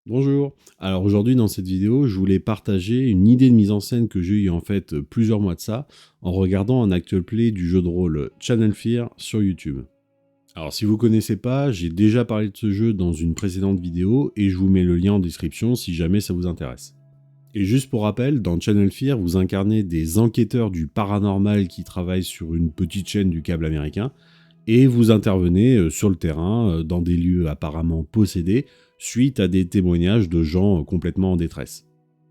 Bonjour. Alors aujourd'hui dans cette vidéo, je voulais partager une idée de mise en scène que j'ai eue en fait plusieurs mois de ça en regardant un actual play du jeu de rôle Channel Fear sur YouTube. Alors si vous connaissez pas, j'ai déjà parlé de ce jeu dans une précédente vidéo et je vous mets le lien en description si jamais ça vous intéresse. Et juste pour rappel, dans Channel Fear, vous incarnez des enquêteurs du paranormal qui travaillent sur une petite chaîne du câble américain et vous intervenez sur le terrain, dans des lieux apparemment possédés, suite à des témoignages de gens complètement en détresse.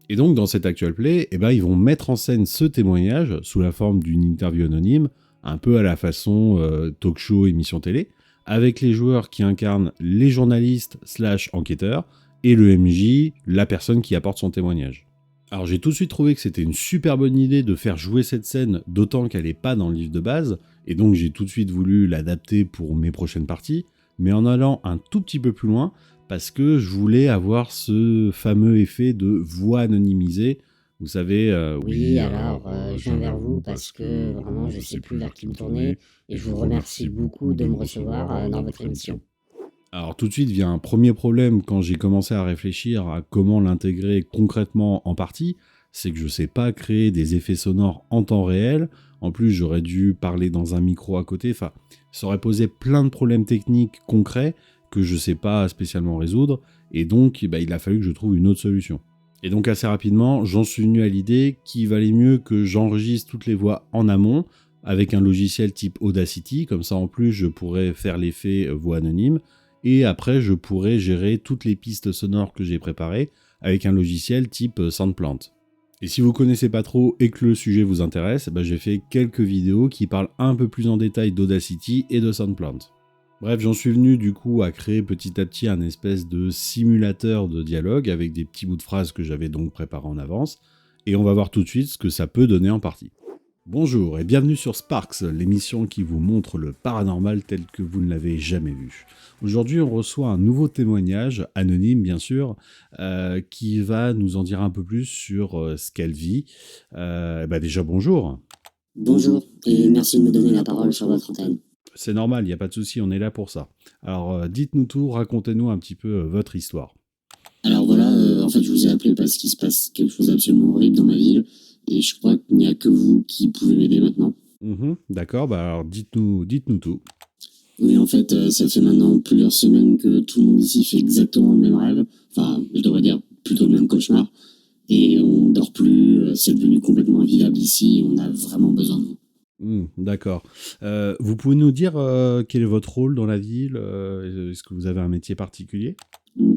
Et donc dans cet actual play, ils vont mettre en scène ce témoignage sous la forme d'une interview anonyme, un peu à la façon talk show, émission télé, avec les joueurs qui incarnent les journalistes slash enquêteurs, et le MJ, la personne qui apporte son témoignage. Alors j'ai tout de suite trouvé que c'était une super bonne idée de faire jouer cette scène, d'autant qu'elle n'est pas dans le livre de base, et donc j'ai tout de suite voulu l'adapter pour mes prochaines parties, mais en allant un tout petit peu plus loin, parce que je voulais avoir ce fameux effet de voix anonymisée. Vous savez, Oui, alors je viens vers vous parce que vraiment je sais plus vers qui me tourner et je vous remercie beaucoup de me recevoir dans votre émission. Alors tout de suite vient un premier problème quand j'ai commencé à réfléchir à comment l'intégrer concrètement en partie, c'est que je sais pas créer des effets sonores en temps réel. En plus, j'aurais dû parler dans un micro à côté. Enfin, ça aurait posé plein de problèmes techniques concrets que je sais pas spécialement résoudre. Et donc, il a fallu que je trouve une autre solution. Et donc assez rapidement, j'en suis venu à l'idée qu'il valait mieux que j'enregistre toutes les voix en amont avec un logiciel type Audacity. Comme ça, en plus, je pourrais faire l'effet voix anonyme et après je pourrais gérer toutes les pistes sonores que j'ai préparées avec un logiciel type Soundplant. Et si vous connaissez pas trop et que le sujet vous intéresse, j'ai fait quelques vidéos qui parlent un peu plus en détail d'Audacity et de Soundplant. Bref, j'en suis venu du coup à créer petit à petit un espèce de simulateur de dialogue avec des petits bouts de phrases que j'avais donc préparés en avance, et on va voir tout de suite ce que ça peut donner en partie. Bonjour et bienvenue sur Sparks, l'émission qui vous montre le paranormal tel que vous ne l'avez jamais vu. Aujourd'hui, on reçoit un nouveau témoignage, anonyme bien sûr, qui va nous en dire un peu plus sur ce qu'elle vit. Déjà, bonjour. Bonjour et merci de me donner la parole sur votre antenne. C'est normal, il n'y a pas de souci, on est là pour ça. Alors, dites-nous tout, racontez-nous un petit peu votre histoire. Alors voilà, en fait je vous ai appelé parce qu'il se passe quelque chose d'absolument horrible dans ma ville et je crois qu'il n'y a que vous qui pouvez m'aider maintenant. D'accord, alors dites-nous tout. Oui, en fait, ça fait maintenant plusieurs semaines que tout le monde ici fait exactement le même rêve. Enfin, je devrais dire plutôt le même cauchemar. Et on dort plus, c'est devenu complètement invivable ici, on a vraiment besoin de vous. D'accord. Vous pouvez nous dire quel est votre rôle dans la ville. Est-ce que vous avez un métier particulier?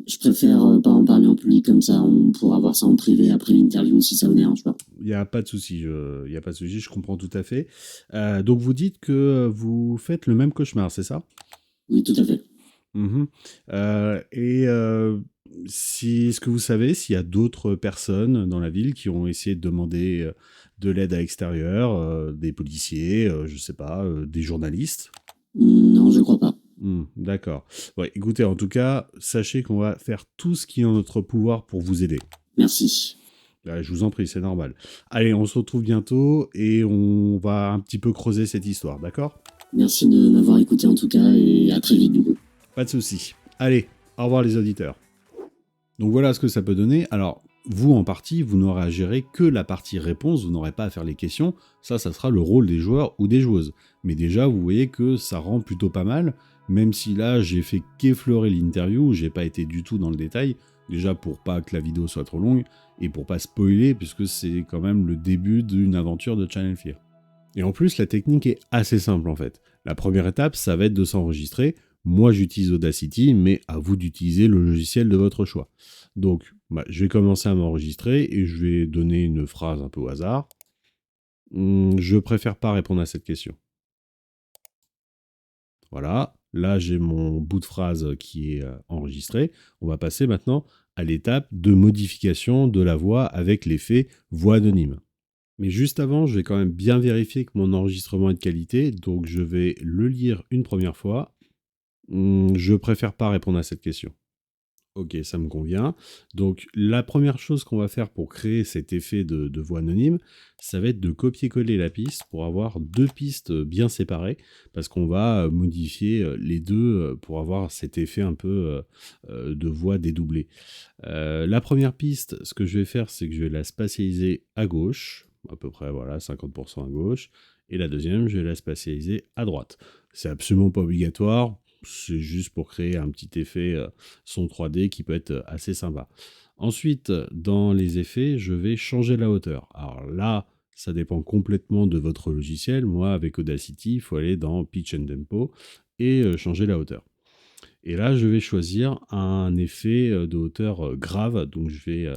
Je préfère pas en parler en public comme ça, on pourra voir ça en privé après l'interview si ça vous dérange pas. Il n'y a pas de souci, je comprends tout à fait. Donc vous dites que vous faites le même cauchemar, c'est ça? Oui, tout à fait. Mhm. Et si, est-ce que vous savez s'il y a d'autres personnes dans la ville qui ont essayé de demander de l'aide à l'extérieur, des policiers, je sais pas, des journalistes? Non, je crois pas. D'accord. Ouais, écoutez, en tout cas, sachez qu'on va faire tout ce qui est en notre pouvoir pour vous aider. Merci. Je vous en prie, c'est normal. Allez, on se retrouve bientôt et on va un petit peu creuser cette histoire, d'accord? Merci de m'avoir écouté en tout cas et à très vite du coup. Pas de souci. Allez, au revoir les auditeurs. Donc voilà ce que ça peut donner. Alors, vous en partie, vous n'aurez à gérer que la partie réponse, vous n'aurez pas à faire les questions. Ça sera le rôle des joueurs ou des joueuses. Mais déjà, vous voyez que ça rend plutôt pas mal, même si là, j'ai fait qu'effleurer l'interview, j'ai pas été du tout dans le détail. Déjà pour pas que la vidéo soit trop longue, et pour pas spoiler, puisque c'est quand même le début d'une aventure de Channel Fear. Et en plus, la technique est assez simple en fait. La première étape, ça va être de s'enregistrer. Moi, j'utilise Audacity, mais à vous d'utiliser le logiciel de votre choix. Donc, je vais commencer à m'enregistrer et je vais donner une phrase un peu au hasard. Je préfère pas répondre à cette question. Voilà, là j'ai mon bout de phrase qui est enregistré. On va passer maintenant à l'étape de modification de la voix avec l'effet voix anonyme. Mais juste avant, je vais quand même bien vérifier que mon enregistrement est de qualité, donc je vais le lire une première fois. Je préfère pas répondre à cette question. Ok, ça me convient. Donc, la première chose qu'on va faire pour créer cet effet de voix anonyme, ça va être de copier-coller la piste pour avoir deux pistes bien séparées, parce qu'on va modifier les deux pour avoir cet effet un peu de voix dédoublée. La première piste, ce que je vais faire, c'est que je vais la spatialiser à gauche, à peu près, voilà, 50% à gauche, et la deuxième, je vais la spatialiser à droite. C'est absolument pas obligatoire, c'est juste pour créer un petit effet son 3D qui peut être assez sympa. Ensuite, dans les effets, je vais changer la hauteur. Alors là, ça dépend complètement de votre logiciel. Moi, avec Audacity, il faut aller dans Pitch and Tempo et changer la hauteur. Et là, je vais choisir un effet de hauteur grave. Donc, je vais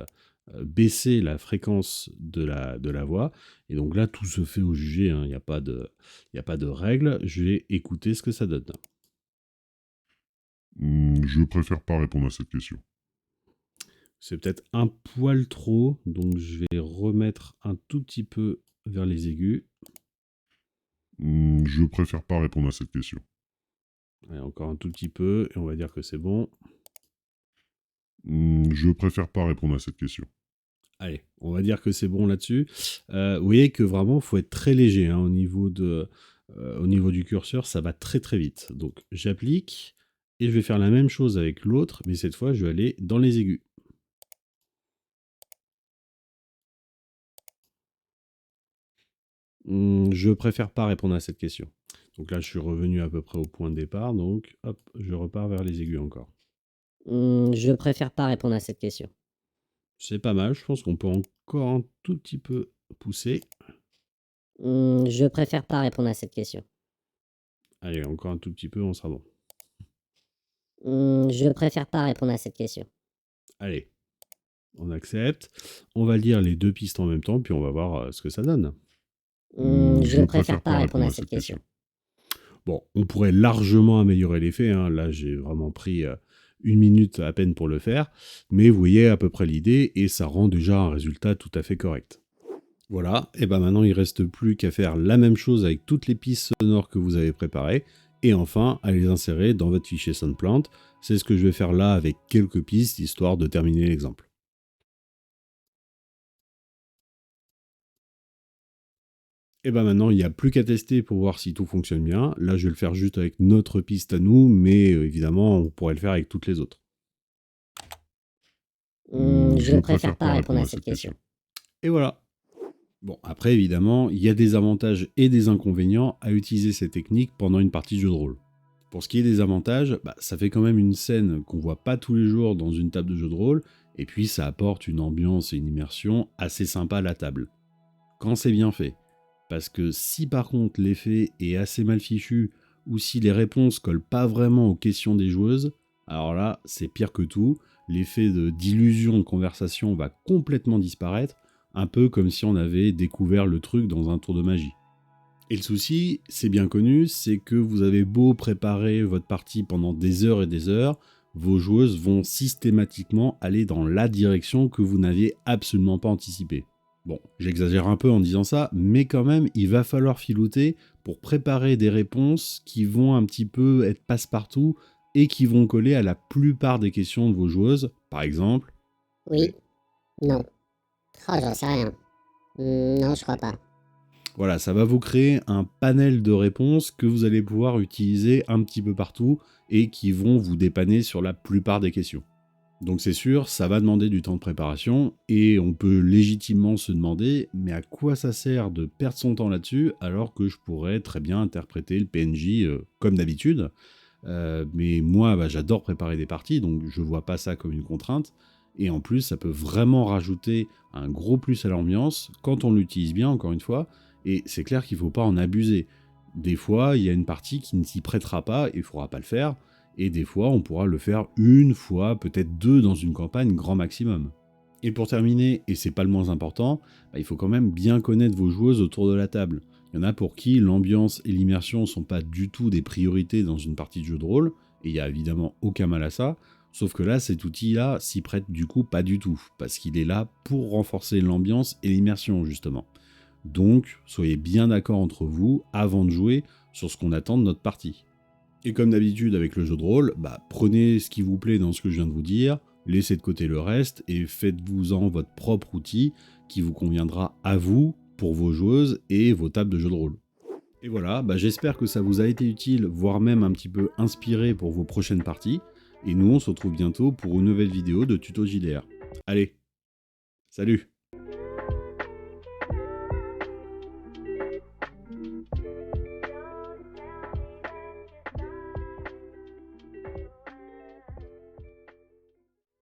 baisser la fréquence de la voix. Et donc là, tout se fait au jugé, hein. Il n'y a pas de règle. Je vais écouter ce que ça donne. Je préfère pas répondre à cette question. C'est peut-être un poil trop. Donc, je vais remettre un tout petit peu vers les aigus. Je préfère pas répondre à cette question. Allez, encore un tout petit peu. Et on va dire que c'est bon. Je préfère pas répondre à cette question. Allez, on va dire que c'est bon là-dessus. Vous voyez que vraiment, il faut être très léger hein, au niveau du curseur, ça va très très vite. Donc j'applique et je vais faire la même chose avec l'autre, mais cette fois, je vais aller dans les aigus. Je préfère pas répondre à cette question. Donc là, je suis revenu à peu près au point de départ, donc hop, je repars vers les aigus encore. Je préfère pas répondre à cette question. C'est pas mal, je pense qu'on peut encore un tout petit peu pousser. Je préfère pas répondre à cette question. Allez, encore un tout petit peu, on sera bon. Je préfère pas répondre à cette question. Allez, on accepte. On va lire les deux pistes en même temps, puis on va voir ce que ça donne. Je préfère pas répondre à cette question. Bon, on pourrait largement améliorer l'effet. Hein. Là, j'ai vraiment pris 1 minute à peine pour le faire. Mais vous voyez à peu près l'idée, et ça rend déjà un résultat tout à fait correct. Voilà, et ben maintenant il ne reste plus qu'à faire la même chose avec toutes les pistes sonores que vous avez préparées, et enfin à les insérer dans votre fichier SoundPlant. C'est ce que je vais faire là avec quelques pistes, histoire de terminer l'exemple. Et ben maintenant il n'y a plus qu'à tester pour voir si tout fonctionne bien. Là je vais le faire juste avec notre piste à nous, mais évidemment on pourrait le faire avec toutes les autres. Je préfère pas répondre à cette question. Et voilà. Bon, après, évidemment, il y a des avantages et des inconvénients à utiliser ces techniques pendant une partie de jeu de rôle. Pour ce qui est des avantages, ça fait quand même une scène qu'on voit pas tous les jours dans une table de jeu de rôle, et puis ça apporte une ambiance et une immersion assez sympa à la table. Quand c'est bien fait. Parce que si par contre l'effet est assez mal fichu, ou si les réponses collent pas vraiment aux questions des joueuses, alors là, c'est pire que tout, l'effet d'illusion de conversation va complètement disparaître, un peu comme si on avait découvert le truc dans un tour de magie. Et le souci, c'est bien connu, c'est que vous avez beau préparer votre partie pendant des heures et des heures, vos joueuses vont systématiquement aller dans la direction que vous n'aviez absolument pas anticipée. Bon, j'exagère un peu en disant ça, mais quand même, il va falloir filouter pour préparer des réponses qui vont un petit peu être passe-partout et qui vont coller à la plupart des questions de vos joueuses. Par exemple... Oui. Non. Oh, j'en sais rien. Non, je crois pas. Voilà, ça va vous créer un panel de réponses que vous allez pouvoir utiliser un petit peu partout et qui vont vous dépanner sur la plupart des questions. Donc c'est sûr, ça va demander du temps de préparation et on peut légitimement se demander mais à quoi ça sert de perdre son temps là-dessus alors que je pourrais très bien interpréter le PNJ comme d'habitude. Mais moi, j'adore préparer des parties, donc je vois pas ça comme une contrainte. Et en plus, ça peut vraiment rajouter un gros plus à l'ambiance quand on l'utilise bien, encore une fois. Et c'est clair qu'il ne faut pas en abuser. Des fois, il y a une partie qui ne s'y prêtera pas et il ne faudra pas le faire. Et des fois, on pourra le faire une fois, peut-être deux dans une campagne, grand maximum. Et pour terminer, et c'est pas le moins important, il faut quand même bien connaître vos joueuses autour de la table. Il y en a pour qui l'ambiance et l'immersion ne sont pas du tout des priorités dans une partie de jeu de rôle, et il n'y a évidemment aucun mal à ça, sauf que là, cet outil-là s'y prête du coup pas du tout, parce qu'il est là pour renforcer l'ambiance et l'immersion justement. Donc, soyez bien d'accord entre vous avant de jouer sur ce qu'on attend de notre partie. Et comme d'habitude avec le jeu de rôle, prenez ce qui vous plaît dans ce que je viens de vous dire, laissez de côté le reste et faites-vous-en votre propre outil qui vous conviendra à vous, pour vos joueuses et vos tables de jeu de rôle. Et voilà, j'espère que ça vous a été utile, voire même un petit peu inspiré pour vos prochaines parties. Et nous, on se retrouve bientôt pour une nouvelle vidéo de Tuto JDR. Allez, salut!